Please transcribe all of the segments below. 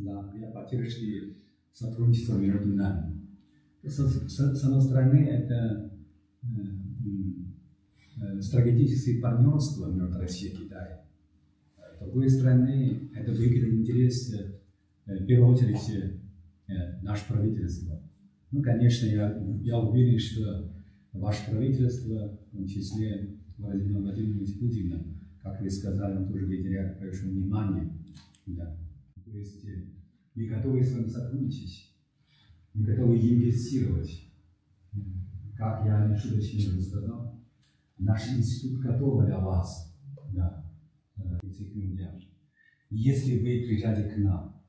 для поддержки сотрудничества между нами. С одной стороны, это стратегическое партнерство между Россией и Китаем. С другой стороны, это выгодный интерес, в первую очередь, наше правительство. Ну, конечно, я уверен, что ваше правительство, в том числе Владимир Владимирович Путин, как вы сказали, он тоже уделяет большое внимание. Да. То есть мы готовы с вами сотрудничать, мы готовы инвестировать. Как я нешуточно сказал, наш институт готов для вас. Да. Если вы приезжаете к нам,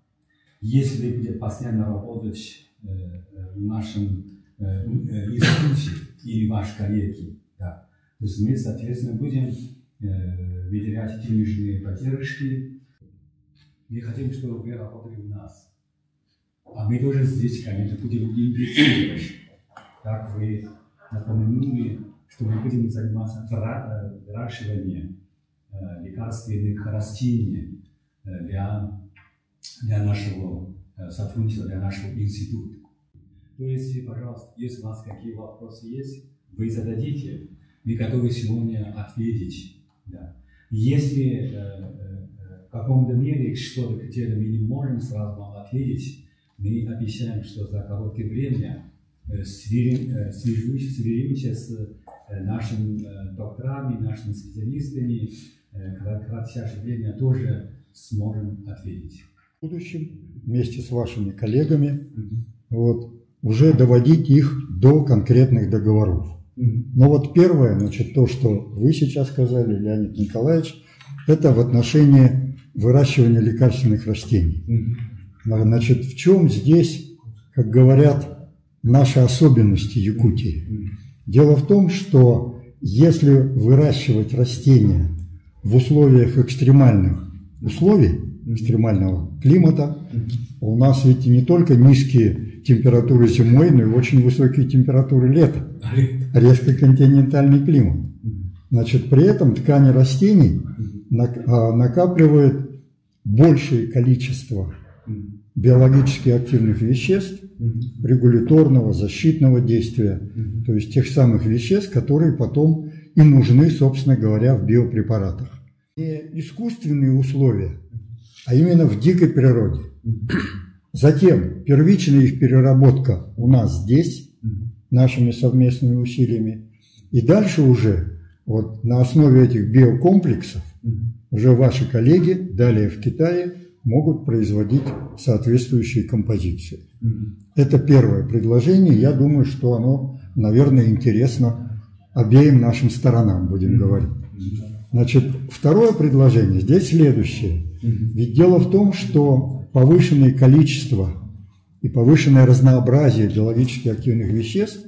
если вы будете постоянно работать в нашем институте или ваши коллеги, да, то есть мы, соответственно, будем выделять денежные поддержки. Мы хотим, чтобы вы работали у нас. А мы тоже здесь, конечно, будем инвестировать. Так вы напомянули, что мы будем заниматься выращиванием лекарственных растений для нашего сотрудничества, для нашего института. То есть, пожалуйста, если у вас какие вопросы есть, вы зададите, мы готовы сегодня ответить. Да. Если в каком-то мере что-то где-то мы не можем сразу вам ответить, мы обещаем, что за короткое время свяжемся с нашими докторами, нашими специалистами, в кратчайшее время тоже сможем ответить. В будущем вместе с вашими коллегами уже доводить их до конкретных договоров. Но вот первое, значит, то, что вы сейчас сказали, Леонид Николаевич, это в отношении выращивания лекарственных растений. Значит, в чем здесь, как говорят, наши особенности Якутии? Дело в том, что если выращивать растения в условиях экстремальных условий, экстремального климата, у нас ведь не только низкие температуры зимой, но и очень высокие температуры лета, резко континентальный климат. Значит, при этом ткани растений накапливают большее количество биологически активных веществ, регуляторного, защитного действия, то есть тех самых веществ, которые потом и нужны, собственно говоря, в биопрепаратах. Не искусственные условия, а именно в дикой природе. Затем первичная их переработка у нас здесь, нашими совместными усилиями. И дальше уже вот на основе этих биокомплексов уже ваши коллеги далее в Китае могут производить соответствующие композиции. Это первое предложение. Я думаю, что оно, наверное, интересно обеим нашим сторонам, будем говорить. Значит, второе предложение здесь следующее. Ведь дело в том, что повышенное количество и повышенное разнообразие биологически активных веществ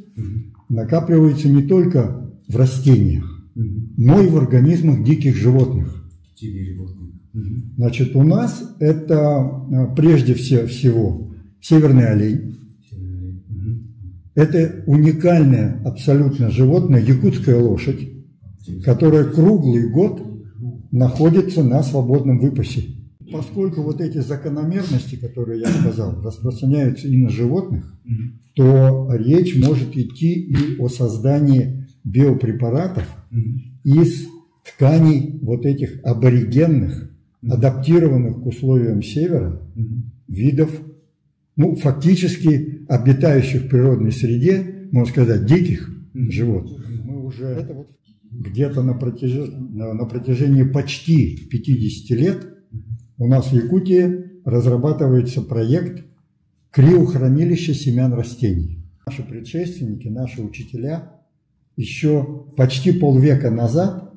накапливается не только в растениях, но и в организмах диких животных. Значит, у нас это прежде всего северный олень. Это уникальное абсолютно животное, якутская лошадь, которая круглый год находится на свободном выпасе. Поскольку вот эти закономерности, которые я сказал, распространяются и на животных, то речь может идти и о создании биопрепаратов из тканей вот этих аборигенных, адаптированных к условиям севера видов, ну, фактически обитающих в природной среде, можно сказать, диких животных. Мы уже это вот где-то на протяжении почти 50 лет у нас в Якутии разрабатывается проект криохранилища семян растений. Наши предшественники, наши учителя еще почти полвека назад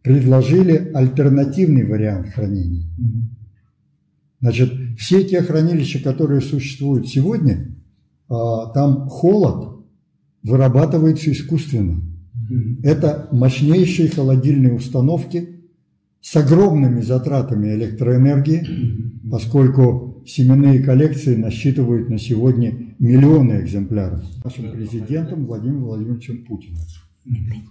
предложили альтернативный вариант хранения. Значит, все те хранилища, которые существуют сегодня, там холод вырабатывается искусственно. Это мощнейшие холодильные установки с огромными затратами электроэнергии, поскольку семенные коллекции насчитывают на сегодня миллионы экземпляров. Нашим президентом Владимиром Владимировичем Путиным.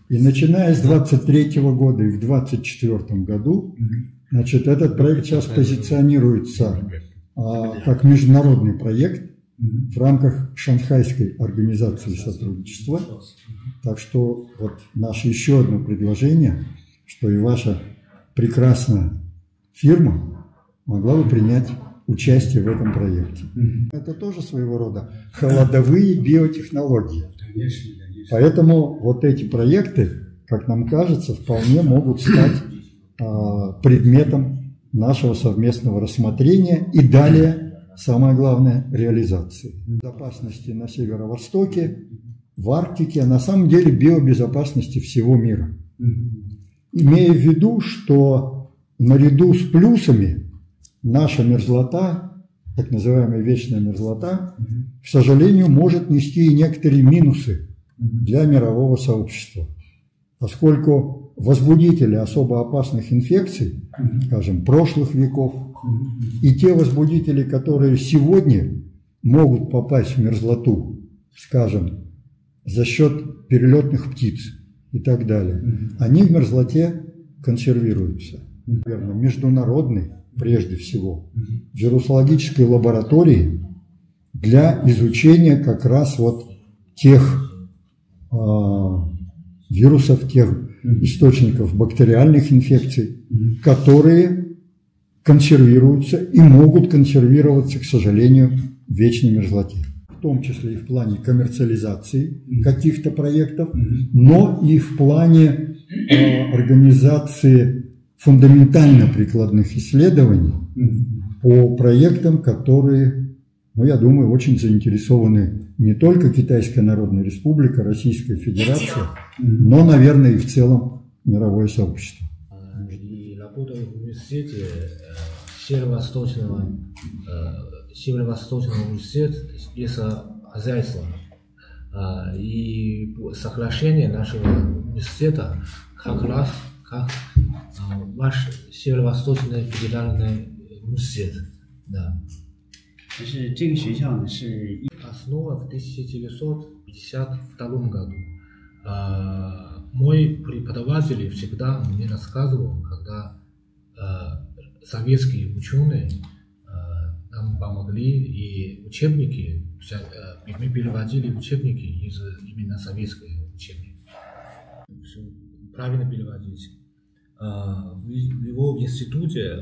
И начиная с 2023 года и в 2024 году, значит, этот проект сейчас позиционируется как международный проект в рамках Шанхайской организации сотрудничества. Так что вот наше еще одно предложение, что и ваша прекрасная фирма могла бы принять участие в этом проекте. Это тоже своего рода холодовые биотехнологии. Поэтому вот эти проекты, как нам кажется, вполне могут стать предметом нашего совместного рассмотрения и далее, самое главное, реализации. Безопасности на Северо-Востоке, в Арктике, а на самом деле биобезопасности всего мира. Имея в виду, что наряду с плюсами наша мерзлота, так называемая вечная мерзлота, к сожалению, может нести и некоторые минусы для мирового сообщества, поскольку возбудители особо опасных инфекций, скажем, прошлых веков, и те возбудители, которые сегодня могут попасть в мерзлоту, скажем, за счет перелетных птиц и так далее, они в мерзлоте консервируются. Наверное, международной, прежде всего, вирусологической лаборатории для изучения как раз вот тех вирусов, тех источников бактериальных инфекций, которые консервируются и могут консервироваться, к сожалению, в вечной мерзлоте. В том числе и в плане коммерциализации каких-то проектов, но и в плане организации фундаментально прикладных исследований по проектам, которые, ну, я думаю, очень заинтересованы не только Китайская Народная Республика, Российская Федерация, но, наверное, и в целом мировое сообщество. И работаю в университете Северо-Восточного университета лесохозяйства. И сокращение нашего университета как раз как ваш Северо-Восточный федеральный университет. Да. Основа в 1952 году. Мой преподаватель всегда мне рассказывал, когда советские ученые нам помогли, и учебники, мы переводили учебники из именно советской учебники. Правильно переводить. В его институте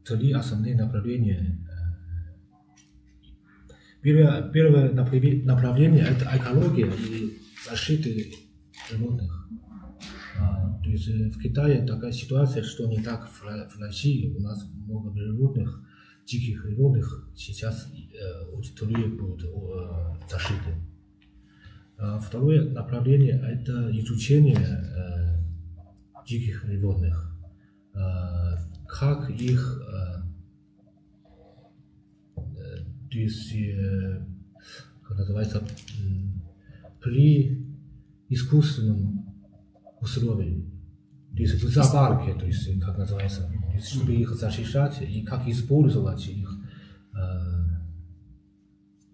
3 основные направления. Первое направление – это экология и защита животных. То есть в Китае такая ситуация, что не так в России. У нас много животных, диких животных, сейчас требуют защиты. Второе направление – это изучение диких животных. Как их, то есть, как называется, при искусственном условии, то есть в зоопарке, то есть, как называется, то есть, чтобы их защищать и как использовать их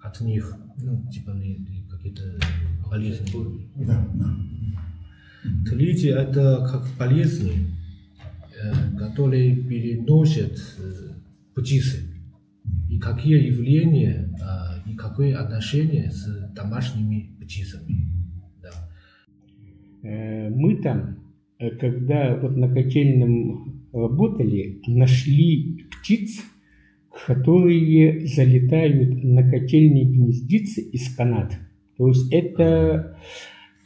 от них, ну, типа какие-то болезни. Третье – это как болезни, которые переносят птицы. И какие явления и какое отношение с домашними птицами. Да. Мы там, когда вот на котельном работали, нашли птиц, которые залетают на котельные гнездицы из Канады. То есть это...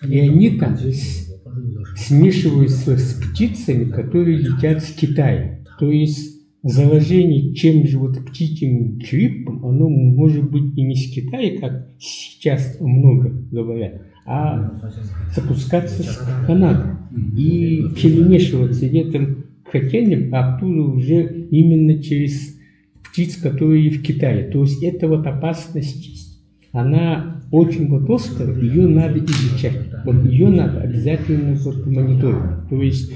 И они там смешиваются с птицами, которые летят с Китая. То есть заражение чем же вот птичьим гриппом, оно может быть и не с Китая, как сейчас много говорят, а запускаться с Канады и перемешиваться где-то котельным, а оттуда уже именно через птиц, которые в Китае. То есть это вот опасность, она очень вот острая, ее надо изучать. Вот ее надо обязательно вот мониторить. То есть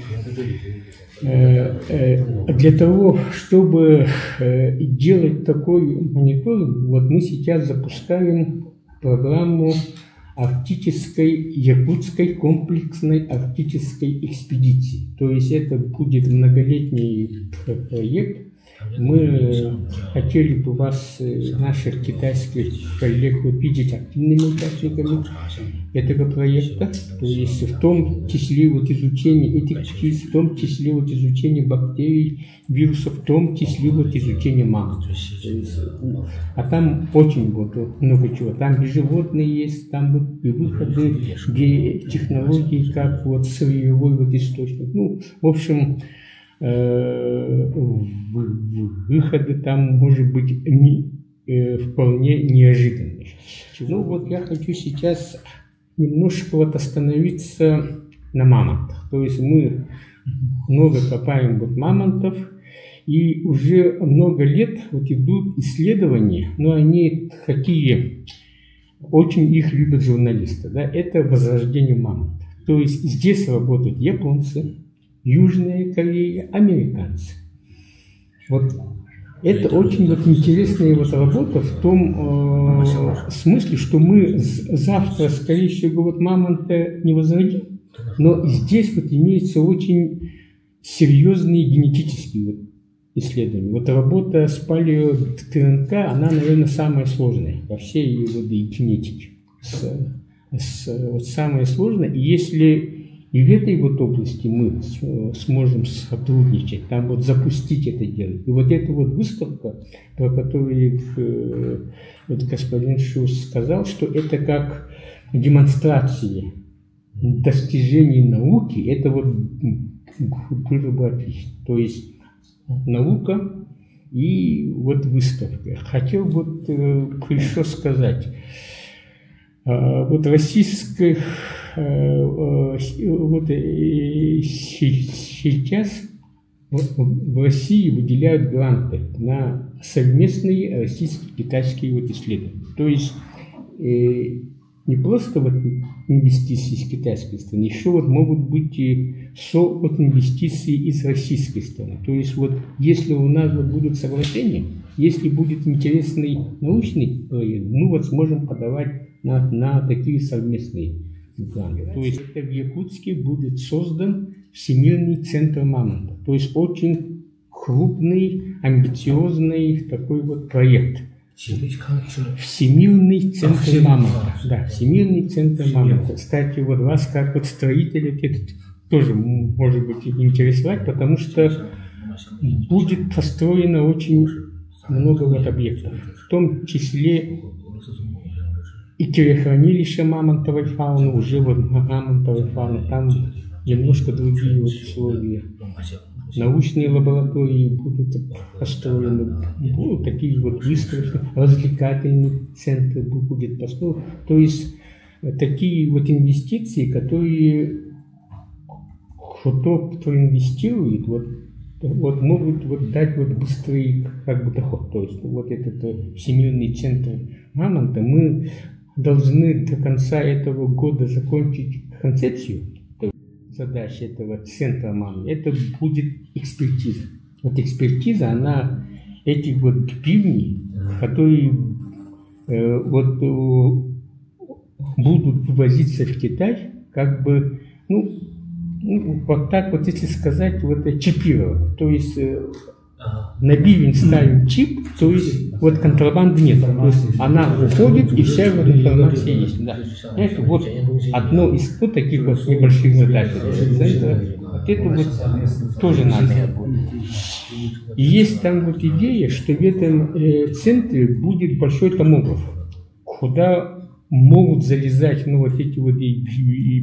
для того, чтобы делать такой мониторинг, вот мы сейчас запускаем программу арктической, якутской комплексной арктической экспедиции. То есть это будет многолетний проект, Мы хотели бы вас, наших китайских коллег, видеть активными участниками этого проекта, то есть в том числе вот изучение этих птиц, в том числе вот изучение бактерий, вирусов, в том числе вот изучение мамонтов. А там очень вот много чего. Там и животные есть, там вот и выходы, где технологии, как вот сырьевой вот источник. Ну, в общем, выходы там, может быть, вполне неожиданные. Ну вот я хочу сейчас немножко вот остановиться на мамонтах. То есть мы много копаем вот мамонтов, и уже много лет вот идут исследования, но они такие, очень их любят журналисты, да, это возрождение мамонтов. То есть здесь работают японцы, Южная Корея, американцы. Вот это очень вот интересная вот работа в том смысле, что мы завтра, скорее всего, вот мамонта не возродим, но здесь вот имеются очень серьезные генетические вот исследования. Вот работа с палео-ДНК, она, наверное, самая сложная во всей вот генетике. Вот самая сложная. И если и в этой вот области мы сможем сотрудничать, там вот запустить это дело. И вот эта вот выставка, про которую вот господин Шус сказал, что это как демонстрация достижений науки, это вот было бы отлично. То есть наука и вот выставка. Хотел вот еще сказать, вот российских вот сейчас в России выделяют гранты на совместные российско-китайские вот исследования. То есть не просто вот инвестиции из китайской страны, еще вот могут быть и вот инвестиции из российской страны. То есть вот если у нас вот будут соглашения, если будет интересный научный проект, мы вот сможем подавать на такие совместные гранты. То есть это в Якутске будет создан Всемирный центр мамонта. То есть очень крупный, амбициозный такой вот проект. Всемирный центр мамонта. Да, Всемирный центр мамонта. Кстати, вот вас как вот строителя это тоже может быть интересовать, потому что будет построено очень много вот объектов, в том числе и криохранилище мамонтовой фауны, уже вот мамонтовой фауны, там немножко другие вот условия. Научные лаборатории будут построены, будут такие вот выставки, развлекательные центры будет построен. То есть такие вот инвестиции, которые кто инвестирует, вот могут вот дать вот быстрый как бы доход. То есть вот этот Всемирный центр мамонта, мы должны до конца этого года закончить концепцию задач этого центра мамонта. Это будет экспертиза. Вот экспертиза, она эти вот бивни, которые вот будут вывозиться в Китай, как бы, вот так вот, если сказать, вот чипировать. То есть на бивень ставим чип, то есть вот контрабанды нет. То есть она уходит, и вся вот информация есть. Да. Это вот одно из вот таких вот небольших задач. Вот это вот тоже надо работать. И есть там вот идея, что в этом центре будет большой томограф, куда могут залезать, вот эти вот и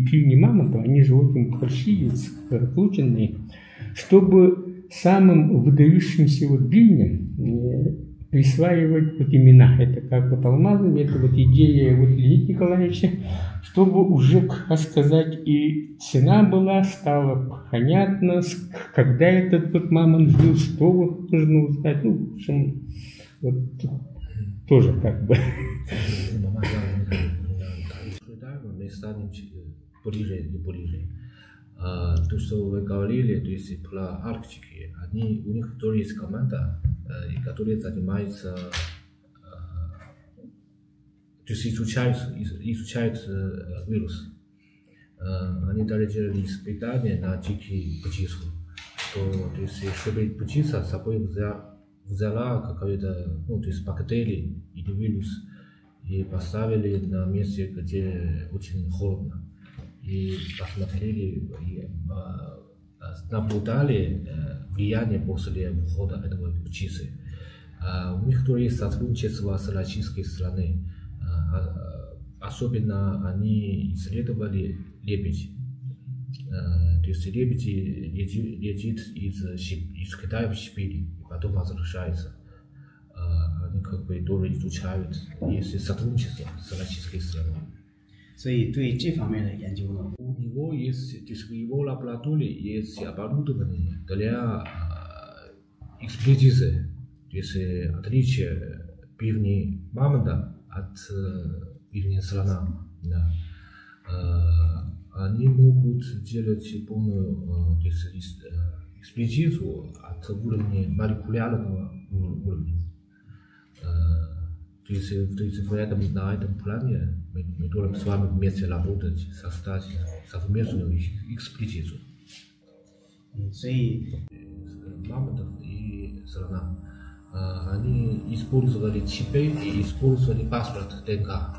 пивни мамонтов, они же очень большие, скрученные, чтобы самым выдающимся вот бивням присваивать вот имена. Это как вот алмазами, это вот идея вот Леонида Николаевича, чтобы уже, как сказать, и цена была, стало понятно, когда этот вот мамонт жил, что вот нужно узнать. В общем, вот тоже как бы. Мы станем ближе и ближе. То, что вы говорили, то есть про Арктики, у них тоже есть команда, которая занимается, то есть изучает вирус. Они даже делали испытания на дикие птицы. что, то есть, чтобы учиться, с собой взяла какой-то, ну, то есть, бактерии или вирус, и поставили на месте, где очень холодно. И посмотрели, и наблюдали влияние после входа этого птицы. У них тоже есть сотрудничество с российской стороны. Особенно они исследовали лебедь. То есть лебедь летит из Китая в Сибирь, и потом возвращается. Они как бы тоже изучают, есть сотрудничество с российской стороной. 所以对这方面的研究呢， У него есть, то есть в его лаборатории есть оборудование для экспертизы, то есть отличие пивни мамонта от пивни слона. Да. Они могут делать полную, то есть, экспертизу от уровня молекулярного уровня. То есть на этом плане мы должны с вами вместе работать, создать совместную экспертизу. 所以 Мамонтов и слона. Они использовали чипы и использовали паспорт ДНК.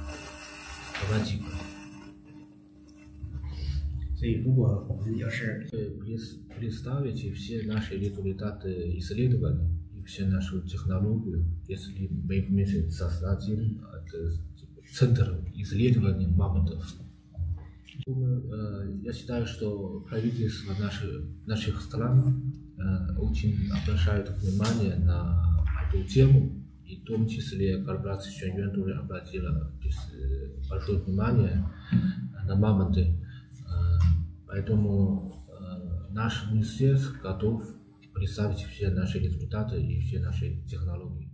所以如果我们要是 Представить все наши результаты исследований и все нашу технологию, если мы вместе создадим центр исследований мамонтов. Я считаю, что правительство наших стран очень обращают внимание на эту тему, и в том числе корпорация Xuanyuan тоже обратила большое внимание на мамонты. Поэтому наш министерство готов представить все наши результаты и все наши технологии.